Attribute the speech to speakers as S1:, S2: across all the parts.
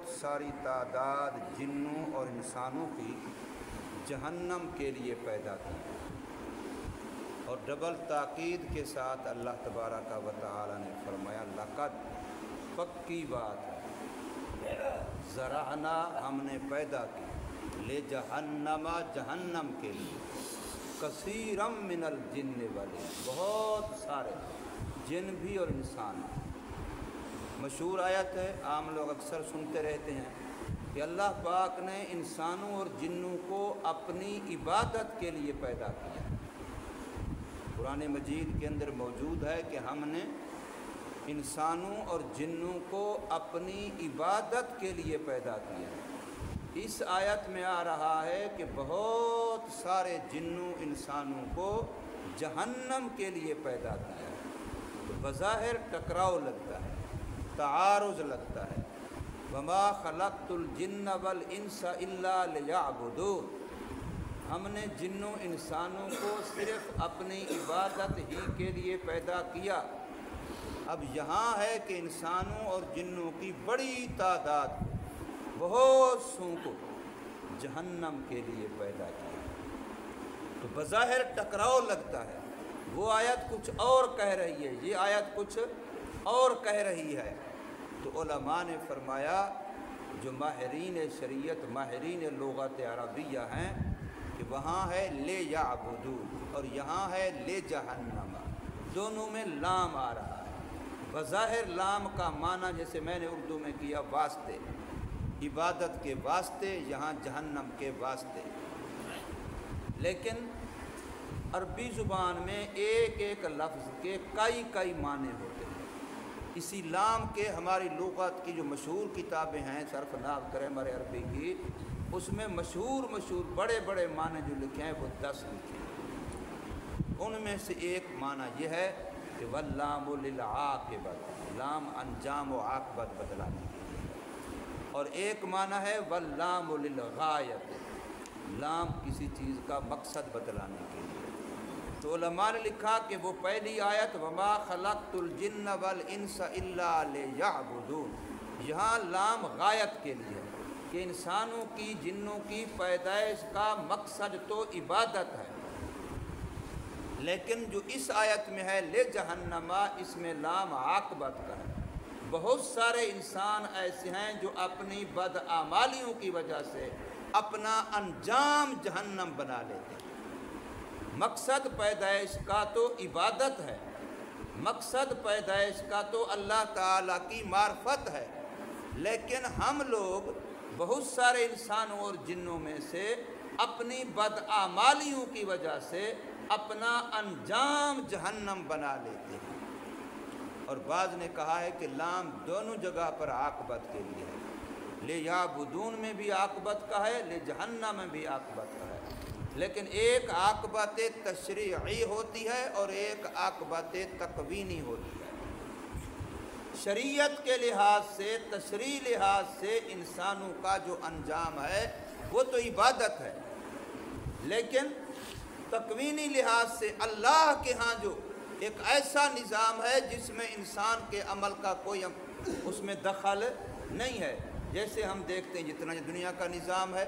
S1: بہت ساری تعداد جنوں اور انسانوں کی جہنم کے لیے پیدا کی، اور ڈبل تاکید کے ساتھ اللہ تبارک و تعالی نے فرمایا لقد، پکی بات ہے، زرعنا، ہم نے پیدا کی، لے جہنم، جہنم کے لیے، کثیرم من الجن والانس، بہت سارے جن بھی اور انسان بھی۔ مشہور آیت ہے، عام لوگ اکثر سنتے رہتے ہیں کہ اللہ پاک نے انسانوں اور جنوں کو اپنی عبادت کے لیے پیدا کیا۔ قرآن مجید کے اندر موجود ہے کہ ہم نے انسانوں اور جنوں کو اپنی عبادت کے لیے پیدا کیا۔ اس آیت میں آ رہا ہے کہ بہت سارے جنوں انسانوں کو جہنم کے لیے پیدا کیا، تو بظاہر ٹکراؤ لگتا ہے، تعارض لگتا ہے، وما خلقت الجن والانس الا لیعبدون، ہم نے جنوں انسانوں کو صرف اپنی عبادت ہی کے لیے پیدا کیا۔ اب یہاں ہے کہ انسانوں اور جنوں کی بڑی تعداد، بہت سوں کو جہنم کے لیے پیدا کیا، تو بظاہر ٹکراؤ لگتا ہے۔ وہ آیت کچھ اور کہہ رہی ہے، یہ آیت کچھ اور کہہ رہی ہے۔ تو علماء نے فرمایا، جو ماہرین شریعت، ماہرین لغت عربیہ ہیں، کہ وہاں ہے لے یعبدون اور یہاں ہے لے جہنم، دونوں میں لام آ رہا ہے۔ بظاہر لام کا معنی جیسے میں نے اردو میں کیا، واسطے، عبادت کے واسطے، یہاں جہنم کے واسطے، لیکن عربی زبان میں ایک ایک لفظ کے کئی معنی ہوتے ہیں۔ اسی لام کے ہماری لغت کی جو مشہور کتابیں ہیں، صرف نحو گرامر عربی کی، اس میں مشہور بڑے بڑے معنی جو لکھے ہیں وہ 10 لکھے ہیں۔ ان میں سے ایک معنی یہ ہے کہ واللام للعاقبۃ، لام انجام و عاقبت بتلانے کے لیے، اور ایک معنی ہے واللام للغایۃ، لام کسی چیز کا مقصد بتلانے کے لیے۔ تو علماء نے لکھا کہ وہ پہلی آیت وما خلقت الجن والانس الا لیعبدون، یہاں لام غایت کے لیے، کہ انسانوں کی جنوں کی پیدائش کا مقصد تو عبادت ہے، لیکن جو اس آیت میں ہے لے جہنم، اس میں لام عاقبت کا ہے۔ بہت سارے انسان ایسے ہیں جو اپنی بدعمالیوں کی وجہ سے اپنا انجام جہنم بنا لیتے ہیں۔ مقصد پیدائش کا تو عبادت ہے، مقصد پیدائش کا تو اللہ تعالیٰ کی معرفت ہے، لیکن ہم لوگ بہت سارے انسانوں اور جنوں میں سے اپنی بدعمالیوں کی وجہ سے اپنا انجام جہنم بنا لیتے ہیں۔ اور بعض نے کہا ہے کہ لام دونوں جگہ پر عاقبت کے لیے ہے، لے یعبدون میں بھی عاقبت کا ہے، لے جہنم میں بھی عاقبت کا ہے، لیکن ایک عاقبت تشریعی ہوتی ہے اور ایک عاقبت تکوینی ہوتی ہے۔ شریعت کے لحاظ سے، تشریعی لحاظ سے انسانوں کا جو انجام ہے وہ تو عبادت ہے، لیکن تکوینی لحاظ سے اللہ کے ہاں جو ایک ایسا نظام ہے جس میں انسان کے عمل کا کوئی اس میں دخل نہیں ہے۔ جیسے ہم دیکھتے ہیں جتنا دنیا کا نظام ہے،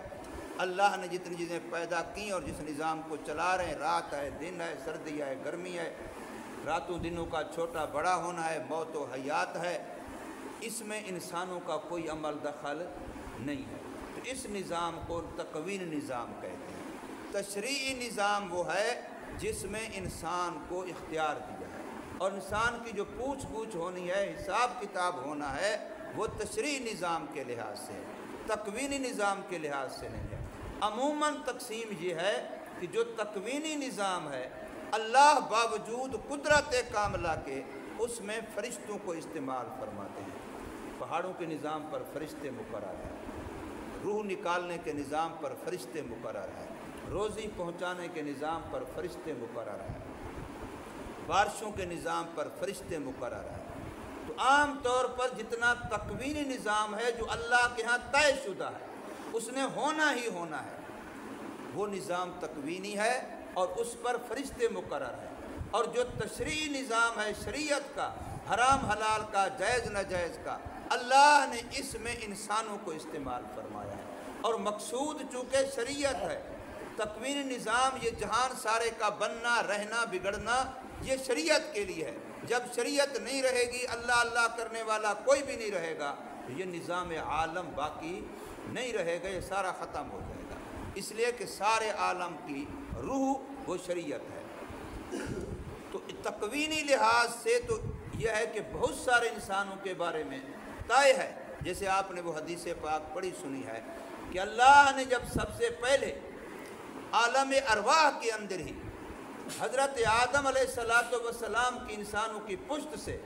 S1: اللہ نے جتنی چیزیں پیدا کی اور جس نظام کو چلا رہے ہیں، رات ہے، دن ہے، سردی ہے، گرمی ہے، راتوں دنوں کا چھوٹا بڑا ہونا ہے، موت و حیات ہے، اس میں انسانوں کا کوئی عمل دخل نہیں ہے۔ تو اس نظام کو تکوین نظام کہتے ہیں۔ تشریعی نظام وہ ہے جس میں انسان کو اختیار دیا ہے، اور انسان کی جو پوچھ ہونی ہے، حساب کتاب ہونا ہے، وہ تشریعی نظام کے لحاظ سے، تکوینی نظام کے لحاظ سے نہیں ہے۔ عموماً تقسیم یہ ہے کہ جو تکوینی نظام ہے، اللہ باوجود قدرت کاملہ کے اس میں فرشتوں کو استعمال فرماتے ہیں۔ پہاڑوں کے نظام پر فرشتے مقرر ہیں، روح نکالنے کے نظام پر فرشتے مقرر ہیں، روزی پہنچانے کے نظام پر فرشتے مقرر ہیں، بارشوں کے نظام پر فرشتے مقرر ہیں۔ تو عام طور پر جتنا تکوینی نظام ہے جو اللہ کے ہاں طے شدہ ہے، اس نے ہونا ہی ہونا ہے، وہ نظام تکوینی ہے اور اس پر فرشتے مقرر ہیں۔ اور جو تشریعی نظام ہے شریعت کا، حرام حلال کا، جائز ناجائز کا، اللہ نے اس میں انسانوں کو استعمال فرمایا ہے، اور مقصود چونکہ شریعت ہے، تکوینی نظام، یہ جہان سارے کا بننا، رہنا، بگڑنا، یہ شریعت کے لیے ہے۔ جب شریعت نہیں رہے گی، اللہ اللہ کرنے والا کوئی بھی نہیں رہے گا، تو یہ نظام عالم باقی نہیں رہے گا، یہ سارا ختم ہو جائے گا۔ اس لیے کہ سارے عالم کی روح وہ شریعت ہے۔ تو تکوینی لحاظ سے تو یہ ہے کہ بہت سارے انسانوں کے بارے میں طے ہے، جیسے آپ نے وہ حدیث پاک پڑھی سنی ہے کہ اللہ نے جب سب سے پہلے عالم ارواح کے اندر ہی حضرت آدم علیہ السلام کی انسانوں کی پشت سے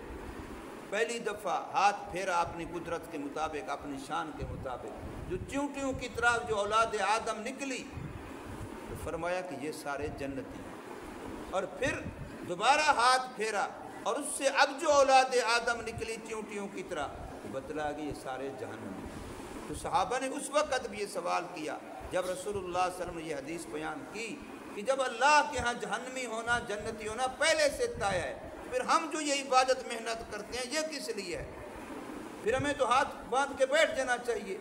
S1: پہلی دفعہ ہاتھ پھیرا اپنی قدرت کے مطابق، اپنی شان کے مطابق، جو چیونٹیوں کی طرف جو اولاد آدم نکلی، تو فرمایا کہ یہ سارے جنتی ہیں۔ اور پھر دوبارہ ہاتھ پھیرا، اور اس سے اب جو اولاد آدم نکلی چیونٹیوں کی طرح، تو بتلا کہ یہ سارے جہنمی ہیں۔ تو صحابہ نے اس وقت بھی یہ سوال کیا جب رسول اللہ صلی اللہ علیہ وسلم نے یہ حدیث بیان کی کہ جب اللہ کے ہاں جہنمی ہونا، جنتی ہونا پہلے سے طے ہے، پھر ہم جو یہ عبادت محنت کرتے ہیں یہ کس لیے ہے؟ پھر ہمیں تو ہاتھ باندھ کے بیٹھ جانا چاہیے۔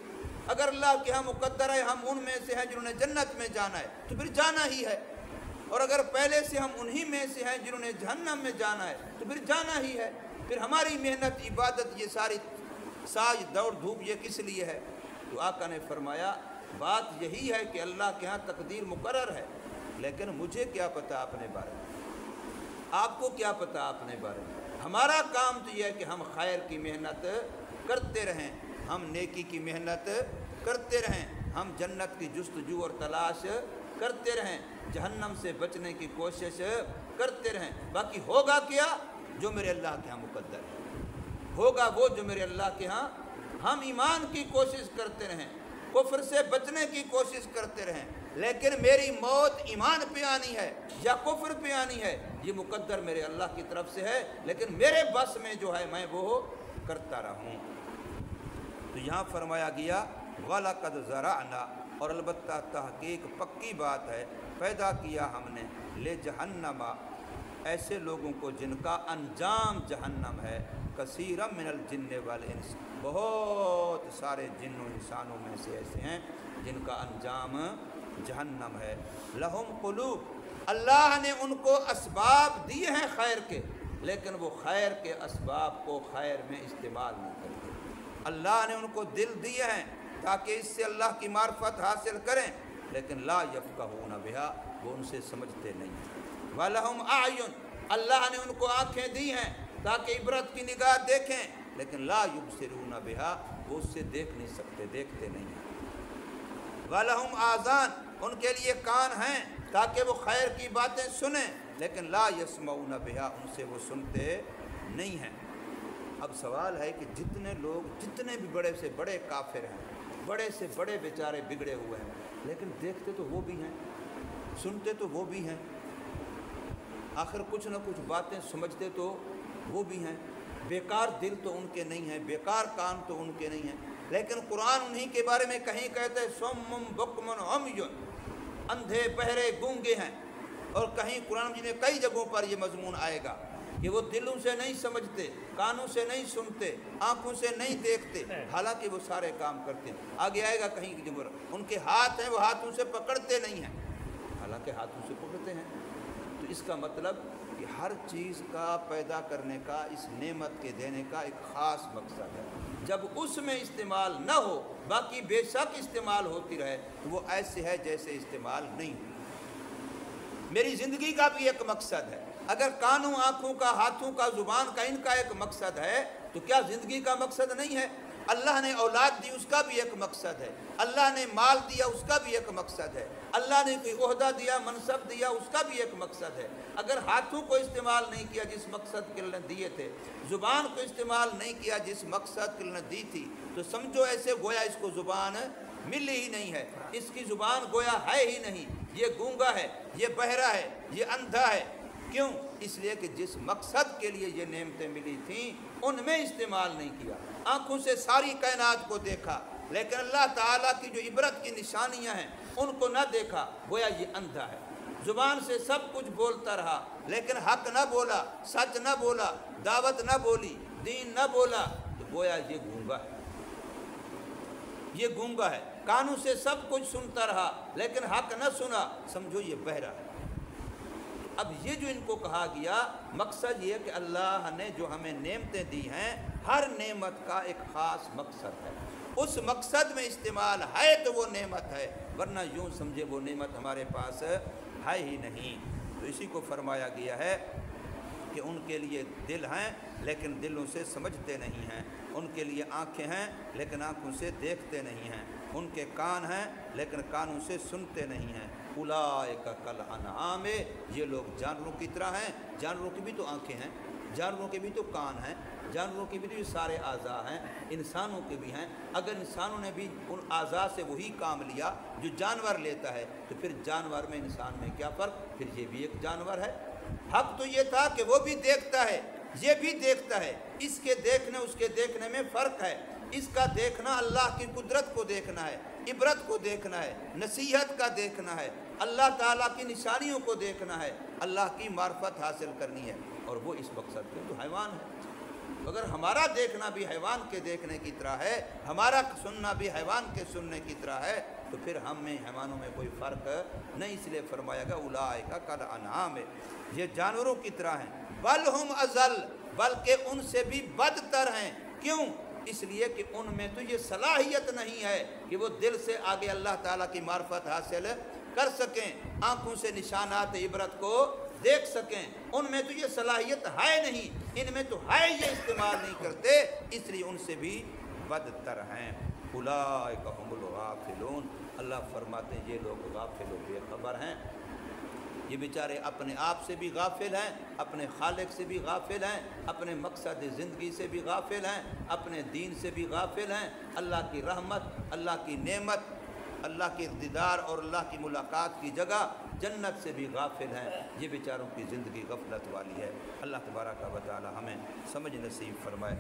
S1: اگر اللہ کے ہاں مقدر ہے ہم ان میں سے ہیں جنہوں نے جنت میں جانا ہے، تو پھر جانا ہی ہے، اور اگر پہلے سے ہم انہی میں سے ہیں جنہوں نے جہنم میں جانا ہے، تو پھر جانا ہی ہے۔ پھر ہماری محنت، عبادت، یہ ساری ساج دوڑ دھوپ یہ کس لیے ہے؟ تو آقا نے فرمایا بات یہی ہے کہ اللہ کے ہاں تقدیر مقرر ہے، لیکن مجھے کیا پتہ اپنے بارے میں، آپ کو کیا پتہ اپنے بارے میں۔ ہمارا کام تو یہ ہے کہ ہم خیر کی محنت کرتے رہیں، ہم نیکی کی محنت کرتے رہیں، ہم جنت کی جستجو اور تلاش کرتے رہیں، جہنم سے بچنے کی کوشش کرتے رہیں۔ باقی ہوگا کیا؟ جو میرے اللہ کے ہاں مقدر ہے ہوگا، وہ جو میرے اللہ کے ہاں۔ ہم ایمان کی کوشش کرتے رہیں، کفر سے بچنے کی کوشش کرتے رہیں، لیکن میری موت ایمان پہ آنی ہے یا کفر پہ آنی ہے، یہ مقدر میرے اللہ کی طرف سے ہے، لیکن میرے بس میں جو ہے میں وہ کرتا رہوں۔ تو یہاں فرمایا گیا وَلَقَدْ زَرَعْنَا، اور البتہ تحقیق پکی بات ہے، پیدا کیا ہم نے لے جہنم، ایسے لوگوں کو جن کا انجام جہنم ہے، کثیرا من الجن والانس، بہت سارے جن و انسانوں میں سے ایسے ہیں جن کا انجام جہنم ہے۔ لہم قلوب، اللہ نے ان کو اسباب دیے ہیں خیر کے، لیکن وہ خیر کے اسباب کو خیر میں استعمال نہیں کرتے۔ اللہ نے ان کو دل دیے ہیں تاکہ اس سے اللہ کی معرفت حاصل کریں، لیکن لا یفقہون بہا، وہ ان سے سمجھتے نہیں ہیں۔ وَلَهُمْ أَعْيُنٌ، اللہ نے ان کو آنکھیں دی ہیں تاکہ عبرت کی نگاہ دیکھیں، لیکن لا یبصرون بہا، وہ اس سے دیکھ نہیں سکتے، دیکھتے نہیں ہیں۔ وَلَهُمْ آذان، ان کے لیے کان ہیں تاکہ وہ خیر کی باتیں سنیں، لیکن لا یسمعون بہا، ان سے وہ سنتے نہیں ہیں۔ اب سوال ہے کہ جتنے لوگ، جتنے بھی بڑے سے بڑے کافر ہیں، بڑے سے بڑے بیچارے بگڑے ہوئے ہیں، لیکن دیکھتے تو وہ بھی ہیں، سنتے تو وہ بھی ہیں، آخر کچھ نہ کچھ باتیں سمجھتے تو وہ بھی ہیں، بیکار دل تو ان کے نہیں ہیں، بیکار کان تو ان کے نہیں ہیں، لیکن قرآن انہی کے بارے میں کہیں کہتے ہیں صم بکم عمی، اندھے بہرے گونگے ہیں، اور کہیں قرآن مجید میں کئی جگہوں پر یہ مضمون آئے گا کہ وہ دلوں سے نہیں سمجھتے، کانوں سے نہیں سنتے، آنکھوں سے نہیں دیکھتے، حالانکہ وہ سارے کام کرتے ہیں۔ آگے آئے گا کہیں جمر، ان کے ہاتھ ہیں وہ ہاتھوں سے پکڑتے نہیں ہیں، حالانکہ ہاتھوں سے پکڑتے ہیں۔ تو اس کا مطلب کہ ہر چیز کا پیدا کرنے کا، اس نعمت کے دینے کا ایک خاص مقصد ہے، جب اس میں استعمال نہ ہو، باقی بے شک استعمال ہوتی رہے، تو وہ ایسے ہے جیسے استعمال نہیں ہو۔ میری زندگی کا بھی ایک مقصد ہے، اگر کانوں، آنکھوں کا، ہاتھوں کا، زبان کا، ان کا ایک مقصد ہے تو کیا زندگی کا مقصد نہیں ہے؟ اللہ نے اولاد دی، اس کا بھی ایک مقصد ہے، اللہ نے مال دیا، اس کا بھی ایک مقصد ہے، اللہ نے کوئی عہدہ دیا، منصب دیا، اس کا بھی ایک مقصد ہے۔ اگر ہاتھوں کو استعمال نہیں کیا جس مقصد کے لیے دیے تھے، زبان کو استعمال نہیں کیا جس مقصد کے لیے دی تھی، تو سمجھو ایسے گویا اس کو زبان ملی ہی نہیں ہے، اس کی زبان گویا ہے ہی نہیں، یہ گونگا ہے، یہ بہرا ہے، یہ اندھا ہے۔ کیوں؟ اس لیے کہ جس مقصد کے لیے یہ نعمتیں ملی تھیں ان میں استعمال نہیں کیا۔ آنکھوں سے ساری کائنات کو دیکھا، لیکن اللہ تعالیٰ کی جو عبرت کی نشانیاں ہیں ان کو نہ دیکھا، گویا یہ اندھا ہے۔ زبان سے سب کچھ بولتا رہا، لیکن حق نہ بولا، سچ نہ بولا، دعوت نہ بولی، دین نہ بولا، تو گویا یہ گونگا ہے، یہ گونگا ہے، کانوں سے سب کچھ سنتا رہا لیکن حق نہ سنا، سمجھو یہ بہرا ہے۔ اب یہ جو ان کو کہا گیا، مقصد یہ کہ اللہ نے جو ہمیں نعمتیں دی ہیں، ہر نعمت کا ایک خاص مقصد ہے، اس مقصد میں استعمال ہے تو وہ نعمت ہے، ورنہ یوں سمجھے وہ نعمت ہمارے پاس ہے ہی نہیں۔ تو اسی کو فرمایا گیا ہے کہ ان کے لیے دل ہیں لیکن دلوں سے سمجھتے نہیں ہیں، ان کے لیے آنکھیں ہیں لیکن آنکھوں سے دیکھتے نہیں ہیں، ان کے کان ہیں لیکن کانوں سے سنتے نہیں ہیں۔ اولئک کالانعام، یہ لوگ جانوروں کی طرح ہیں، جانوروں کی بھی تو آنکھیں ہیں، جانوروں کے بھی تو کان ہیں، جانوروں کے بھی تو سارے اعضاء ہیں، انسانوں کے بھی ہیں۔ اگر انسانوں نے بھی ان اعضاء سے وہی کام لیا جو جانور لیتا ہے تو پھر جانور میں انسان میں کیا فرق؟ پھر یہ بھی ایک جانور ہے۔ حق تو یہ تھا کہ وہ بھی دیکھتا ہے، یہ بھی دیکھتا ہے، اس کے دیکھنے اس کے دیکھنے میں فرق ہے۔ اس کا دیکھنا اللہ کی قدرت کو دیکھنا ہے، عبرت کو دیکھنا ہے، نصیحت کا دیکھنا ہے، اللہ تعالیٰ کی نشانیوں کو دیکھنا ہے، اللہ کی معرفت حاصل کرنی ہے، اور وہ اس مقصد کے تو حیوان ہے۔ اگر ہمارا دیکھنا بھی حیوان کے دیکھنے کی طرح ہے، ہمارا سننا بھی حیوان کے سننے کی طرح ہے، تو پھر ہم میں حیوانوں میں کوئی فرق نہیں۔ اس لیے فرمایا گا اولئک کالانعام، یہ جانوروں کی طرح ہیں، بل ہم اضل، بلکہ ان سے بھی بدتر ہیں۔ کیوں؟ اس لیے کہ ان میں تو یہ صلاحیت نہیں ہے کہ وہ دل سے آگے اللہ تعالیٰ کی معرفت حاصل کر سکیں، آنکھوں سے نشانات عبرت کو دیکھ سکیں، ان میں تو یہ صلاحیت ہے نہیں، ان میں تو ہے یہ استعمال نہیں کرتے، اس لیے ان سے بھی بدتر ہیں۔ اولئک هم الغافلون، اللہ فرماتے ہیں یہ لوگ غافل و بے خبر ہیں، یہ بیچارے اپنے آپ سے بھی غافل ہیں، اپنے خالق سے بھی غافل ہیں، اپنے مقصد زندگی سے بھی غافل ہیں، اپنے دین سے بھی غافل ہیں، اللہ کی رحمت، اللہ کی نعمت، اللہ کے دیدار اور اللہ کی ملاقات کی جگہ جنت سے بھی غافل ہیں۔ یہ بیچاروں کی زندگی غفلت والی ہے۔ اللہ تبارک و تعالی ہمیں سمجھ نصیب فرمائے۔